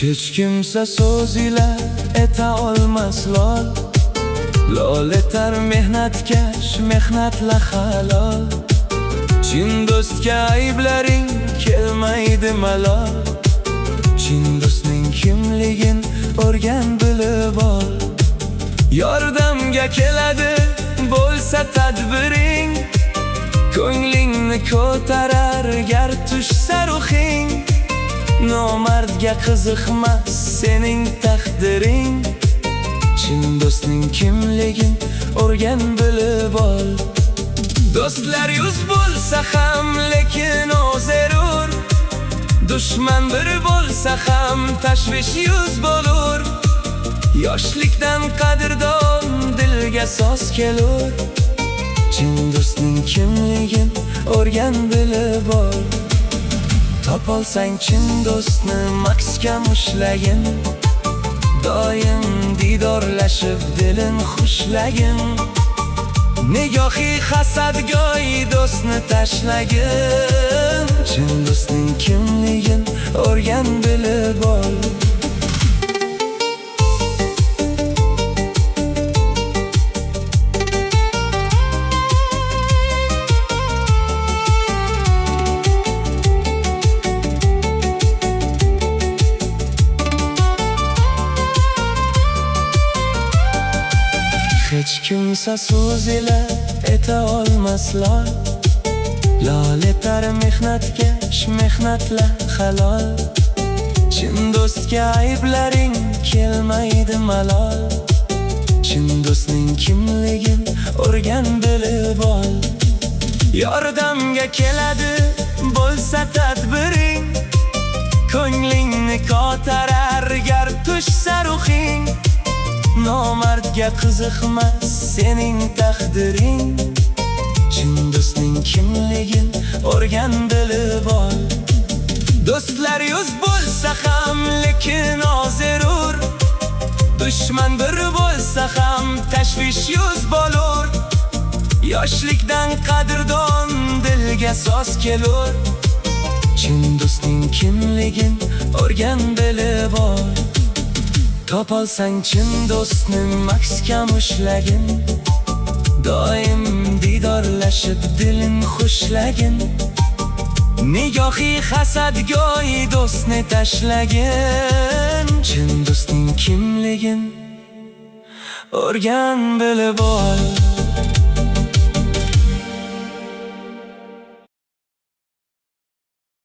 Hech kimsa so'z ila eta olmas lol. Lol etar mehnatkash, mehnatla halol. Chin do'stga ayblaring kelmaydi malol. Chin do'stning kimligin o'rgan bilib ol. Yordamga keladi bo'lsa tadbiring, ko'nglingni ko'tarar gar tushsa ruhing. Nomardga qiziqmas sening taqdiring. Chin do'stning kimligin o'rgan bilib ol. Do'stlar yuz bo'lsa ham lekin o'zerur. Dushman bir bo'lsa ham tashvish yuz bo'lur. Yoshlikdan qadrdon dilga soz kelur. Chin do'stning kimligin o'rgan bilib ol. Topolsang chin do'stni mahkam ushlagin. Doim didorlashib dilin xushlagin. Nigohi hasadgo'y do'stni tashlagin. Chin do'stning kimligin o'rgan bilib ol. Hech kimsa so'z ila eta olmas lol. Lol etar mehnatkash, mehnatla halol. Chin do'stga ayblaring kelmaydi malol. Chin do'stning kimligin o'rgan bilib ol. Yordamga keladi bo'lsa tadbiring, ko'nglingni ko'tarar gar tushsa ruhing. Nomardga qiziqmas sening taqdiring. Chin do'stning kimligin o'rgan bilib ol. Do'stlar yuz bo'lsa ham lekin ozerur. Dushman bir bo'lsa ham tashvish yuz bo'lur. Yoshlikdan qadrdon dilga soz kelur. Chin do'stning kimligin o'rgan bilib ol. Topolsang chin do'stni mahkam ushlagin. Doim didorlashib dilin xushlagin. Nigohi hasadgo'y do'stni tashlagin. Chin do'stning kimligin o'rgan bilib ol.